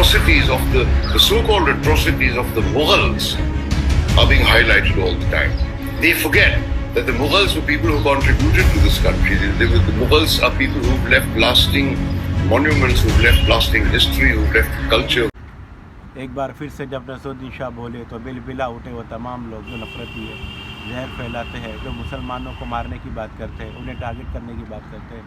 atrocities of the so-called atrocities of the Mughals are being highlighted all the time. They forget that the Mughals were people who contributed to this country. The Mughals are people who've left lasting monuments, who've left lasting history, who've left culture. एक बार फिर से जब नसरुद्दीन शाह बोले तो बिलबिला उठे वो तमाम लोग जो नफरती है, जहर फैलाते हैं, जो मुसलमानों को मारने की बात करते हैं, उन्हें टारगेट करने की बात करते हैं,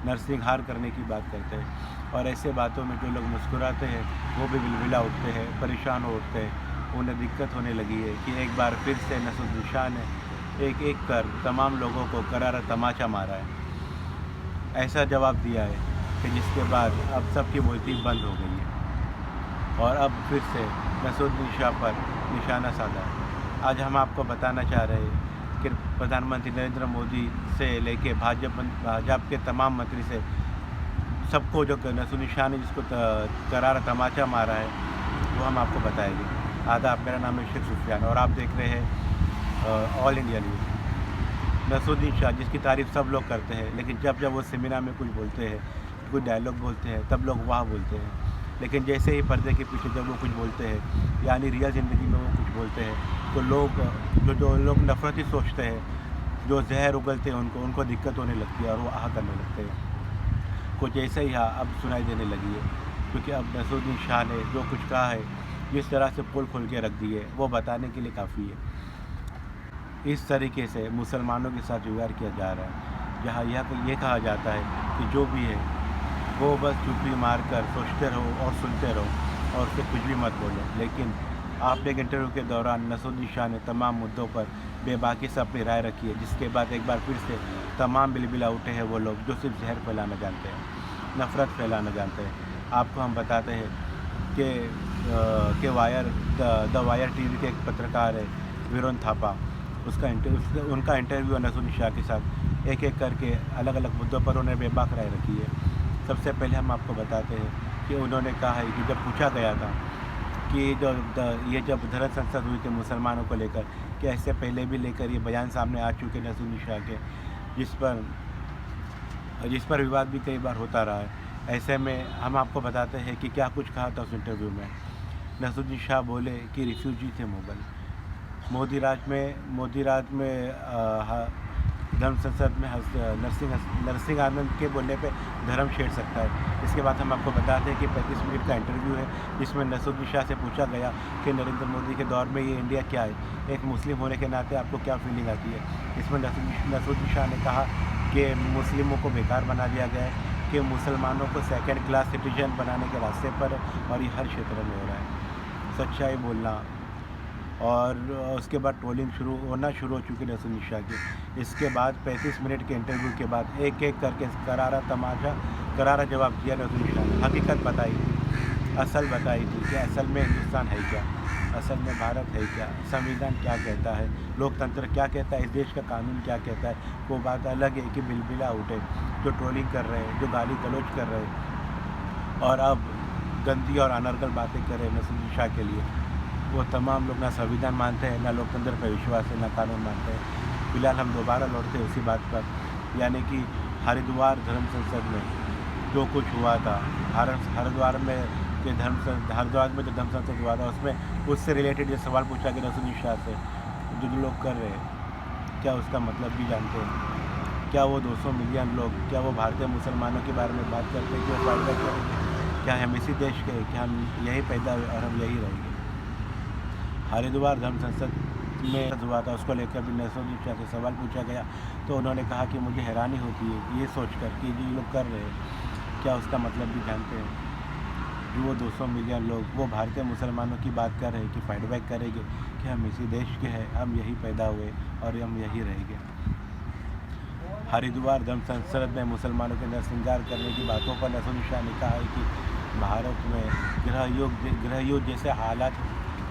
नरसंहार करने की बात करते हैं। और ऐसे बातों में जो लोग मुस्कुराते हैं वो भी बिलबिला उठते हैं, परेशान हो उठते हैं। उन्हें दिक्कत होने लगी है कि एक बार फिर से नसरुद्दीन शाह ने एक एक कर तमाम लोगों को करारा तमाचा मारा है। ऐसा जवाब दिया है कि जिसके बाद अब सबकी बोलती बंद हो गई है और अब फिर से नसरुद्दीन शाह पर निशाना साधा है। आज हम आपको बताना चाह रहे हैं कि प्रधानमंत्री नरेंद्र मोदी से लेके भाजपा के तमाम मंत्री से सबको जो नसरुद्दीन शाह ने जिसको करारा तमाचा मारा है वो हम आपको बताएंगे। आदाब, मेरा नाम है शेख सुफियान और आप देख रहे हैं all India news. Naseeruddin Shah जिसकी तारीफ़ सब लोग करते हैं, लेकिन जब जब वो सेमिनार में कुछ बोलते हैं, कुछ डायलॉग बोलते हैं, तब लोग वाह बोलते हैं। लेकिन जैसे ही पर्दे के पीछे जब वो कुछ बोलते हैं, यानी रियल ज़िंदगी में वो कुछ बोलते हैं, तो लोग जो लोग नफरती सोचते हैं, जो जहर उगलते हैं, उनको दिक्कत होने लगती है और वो आह करने लगते हैं। कुछ ऐसे ही अब सुनाई देने लगी है, क्योंकि अब नसरुद्दीन शाह ने जो कुछ कहा है, जिस तरह से पोल खोल के रख दी है, वो बताने के लिए काफ़ी है। इस तरीके से मुसलमानों के साथ व्यवहार किया जा रहा है, जहाँ ये कहा जाता है कि जो भी है वो बस चुप्पी मार कर सोचते रहो और सुनते रहो और उससे कुछ भी मत बोलो। लेकिन आपने एक इंटरव्यू के दौरान नसरुद्दीन शाह ने तमाम मुद्दों पर बेबाकी से अपनी राय रखी है, जिसके बाद एक बार फिर से तमाम बिलबिला उठे हैं वो लोग जो सिर्फ जहर फैलाना जानते हैं, नफ़रत फैलाना जानते हैं। आपको हम बताते हैं कि द वायर टीवी के एक पत्रकार है वीरोन थापा, उनका इंटरव्यू नसरुद्दीन शाह के साथ एक एक करके अलग अलग मुद्दों पर उन्होंने बेबाक राय रखी है। सबसे पहले हम आपको बताते हैं कि उन्होंने कहा है कि जब पूछा गया था कि ये जब धर्म संसद हुई थी मुसलमानों को लेकर, कि ऐसे पहले भी लेकर ये बयान सामने आ चुके नसरुद्दीन शाह के, जिस पर विवाद भी कई बार होता रहा है। ऐसे में हम आपको बताते हैं कि क्या कुछ कहा था उस इंटरव्यू में। नसरुद्दीन शाह बोले कि रिफ्यूजी थे मुग़ल, मोदी राज में धर्म संसद में नरसिंह आनंद के बोलने पे धर्म छेड़ सकता है। इसके बाद हम आपको बताते हैं कि 35 मिनट का इंटरव्यू है, जिसमें नसरुद्दीन शाह से पूछा गया कि नरेंद्र मोदी के दौर में ये इंडिया क्या है, एक मुस्लिम होने के नाते आपको क्या फीलिंग आती है। इसमें नसरुद्दीन शाह ने कहा कि मुस्लिमों को बेकार बना दिया गया है, कि मुसलमानों को सेकेंड क्लास सिटीजन बनाने के रास्ते पर और ये हर क्षेत्र में हो रहा है। सच्चाई बोलना और उसके बाद ट्रोलिंग होना शुरू हो चुकी नसरुद्दीन शाह की। इसके बाद 35 मिनट के इंटरव्यू के बाद एक एक करके करारा जवाब दिया नसरुद्दीन शाह ने। हकीकत बताई थी, असल बताई थी कि असल में हिंदुस्तान है क्या, असल में भारत है क्या, संविधान क्या कहता है, लोकतंत्र क्या कहता है, इस देश का कानून क्या कहता है। वो बात अलग है कि बिलबिला उठे जो ट्रोलिंग कर रहे हैं, जो गाली गलौज कर रहे हैं और अब गंदी और अनर्गल बातें कर रहे हैं नसरुद्दीन शाह के लिए। वो तमाम लोग ना संविधान मानते हैं, ना लोकतंत्र पर विश्वास है, ना कानून मानते हैं। फिलहाल हम दोबारा लौटते हैं उसी बात पर, यानी कि हरिद्वार धर्म संसद में जो कुछ हुआ था, हरिद्वार में जो धर्म संसद हुआ था, उसमें उससे रिलेटेड जो सवाल पूछा गया नसरुद्दीन शाह से, जो लोग कर रहे हैं, क्या उसका मतलब भी जानते हैं? क्या वो 200 मिलियन लोग, क्या वो भारतीय मुसलमानों के बारे में बात करते हैं कि वो फायदा करेंगे? क्या हम इसी देश के, क्या हम यही पैदा हुए और हम यही रहेंगे? हरिद्वार धर्म संसद में हुआ था, उसको लेकर भी नसरुद्दीन शाह से सवाल पूछा गया, तो उन्होंने कहा कि मुझे हैरानी होती है ये सोचकर कि जो लोग कर रहे हैं क्या उसका मतलब भी जानते हैं। जो वो 200 मिलियन लोग वो भारतीय मुसलमानों की बात कर रहे हैं कि फाइट बैक करेंगे, कि हम इसी देश के हैं, हम यही पैदा हुए और हम यही रहेंगे। हरिद्वार धर्म संसद में मुसलमानों के नरसंहार करने की बातों पर नसरुद्दीन शाह ने कहा है कि भारत में गृह युद्ध जैसे हालात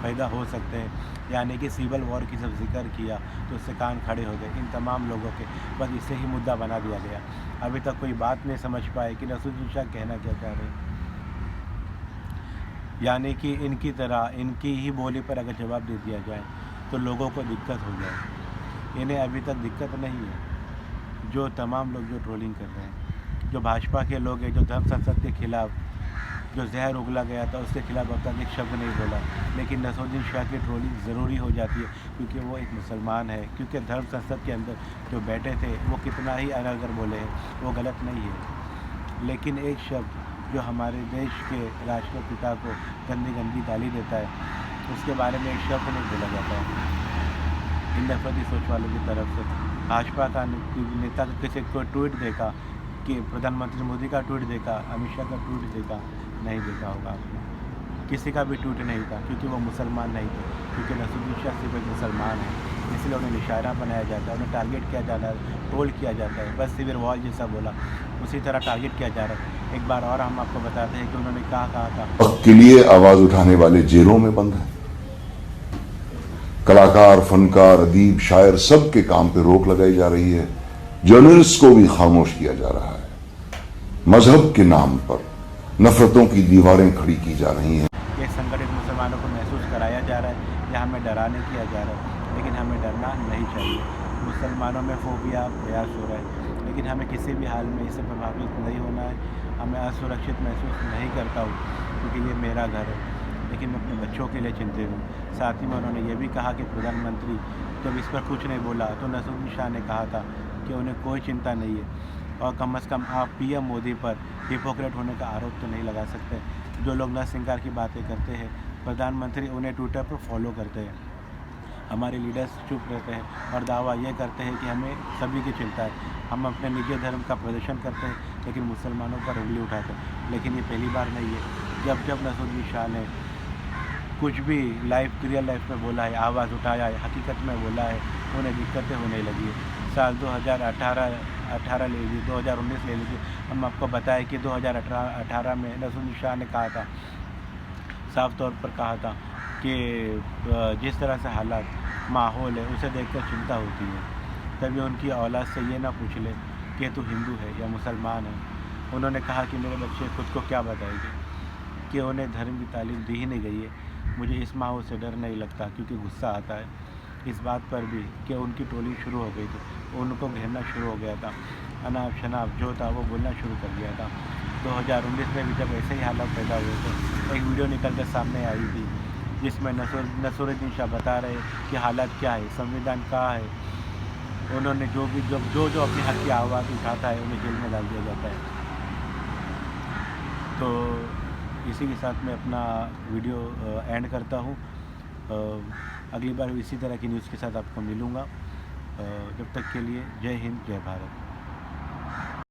पैदा हो सकते हैं, यानी कि सिविल वॉर की जब जिक्र किया तो उससे कान खड़े हो गए इन तमाम लोगों के। बस इसे ही मुद्दा बना दिया गया। अभी तक कोई बात नहीं समझ पाए कि नसरुद्दीन शाह कहना क्या चाह रहे हैं। यानी कि इनकी तरह इनकी ही बोली पर अगर जवाब दे दिया जाए तो लोगों को दिक्कत हो जाए। इन्हें अभी तक दिक्कत नहीं है। जो तमाम लोग जो ट्रोलिंग कर रहे हैं, जो भाजपा के लोग हैं, जो धर्म संसद के खिलाफ जो जहर उगला गया था उसके खिलाफ अब तक एक शब्द नहीं बोला। लेकिन नसरुद्दीन शाह की ट्रोलिंग ज़रूरी हो जाती है क्योंकि वो एक मुसलमान है, क्योंकि धर्म संसद के अंदर जो बैठे थे वो कितना ही अगर बोले हैं वो गलत नहीं है। लेकिन एक शब्द जो हमारे देश के राष्ट्रपिता को गंदी गाली देता है उसके बारे में एक शब्द नहीं बोला जाता है इन नफरती सोच वालों की तरफ से। भाजपा का नेता किसी को ट्वीट देखा कि प्रधानमंत्री मोदी का ट्वीट देखा, अमित शाह का ट्वीट देखा, नहीं देखा होगा आपने। किसी का भी ट्वीट नहीं था क्योंकि वो मुसलमान नहीं थे, क्योंकि नसरुद्दीन शाह सिर्फ एक मुसलमान है, इसलिए उन्हें निशाना बनाया जाता है, उन्हें टारगेट किया जाता है, होल्ड किया जाता है। बस सिविल वॉर जैसा बोला उसी तरह टारगेट किया जा रहा है। एक बार और हम आपको बताते हैं कि उन्होंने कहा था हक के लिए आवाज उठाने वाले जेलों में बंद हैं। कलाकार, फनकार, अदीब, शायर सबके काम पे रोक लगाई जा रही है। जर्नलिस्ट को भी खामोश किया जा रहा है। मजहब के नाम पर नफरतों की दीवारें खड़ी की जा रही हैं। ये संगठित मुसलमानों को महसूस कराया जा रहा है या हमें डराने किया जा रहा है, लेकिन हमें डरना नहीं चाहिए। मुसलमानों में फोबिया प्रयास हो रहा है, लेकिन हमें किसी भी हाल में इससे प्रभावित नहीं होना है। हमें असुरक्षित महसूस नहीं करता हूँ क्योंकि ये मेरा घर है, लेकिन मैं अपने बच्चों के लिए चिंतित हूँ। साथ ही में उन्होंने ये भी कहा कि प्रधानमंत्री जब इस पर कुछ नहीं बोला तो नसरुद्दीन शाह ने कहा था कि उन्हें कोई चिंता नहीं है, और कम से कम आप पीएम मोदी पर हिपोक्रेट होने का आरोप तो नहीं लगा सकते। जो लोग नरसिंगार की बातें करते हैं, प्रधानमंत्री उन्हें ट्विटर पर फॉलो करते हैं, हमारे लीडर्स चुप रहते हैं और दावा ये करते हैं कि हमें सभी की चिंता है। हम अपने निजी धर्म का प्रदर्शन करते हैं लेकिन मुसलमानों पर उंगली उठाते हैं। लेकिन ये पहली बार नहीं है जब नसरुद्दीन शाह ने कुछ भी रियल लाइफ में बोला है, आवाज़ उठाया है, हकीकत में बोला है, उन्हें दिक्कतें होने लगी है। साल 2018 ले लीजिए, 2019 ले लीजिए, हम आपको बताएं कि 2018 में नसरुद्दीन शाह ने कहा था, साफ तौर पर कहा था कि जिस तरह से हालात माहौल है उसे देखकर चिंता होती है। तभी उनकी औलाद से ये ना पूछ ले कि तू हिंदू है या मुसलमान है। उन्होंने कहा कि मेरे बच्चे खुद को क्या बताएंगे, कि उन्हें धर्म की तालीम दी ही नहीं गई है। मुझे इस माहौल से डर नहीं लगता क्योंकि गुस्सा आता है इस बात पर भी कि उनकी टोली शुरू हो गई थी, उनको घेरना शुरू हो गया था, अनाप शनाप जो था वो बोलना शुरू कर दिया था। 2019 में भी जब ऐसे ही हालात पैदा हुए थे, एक वीडियो निकल कर सामने आई थी जिसमें नसरुद्दीन शाह बता रहे कि हालात क्या है, संविधान कहाँ है। उन्होंने जो अपने हक की आवाज़ उठाता है उन्हें जेल में डाल दिया जाता है। तो इसी के साथ मैं अपना वीडियो एंड करता हूँ। अगली बार इसी तरह की न्यूज़ के साथ आपको मिलूँगा। जब तक के लिए जय हिंद, जय भारत।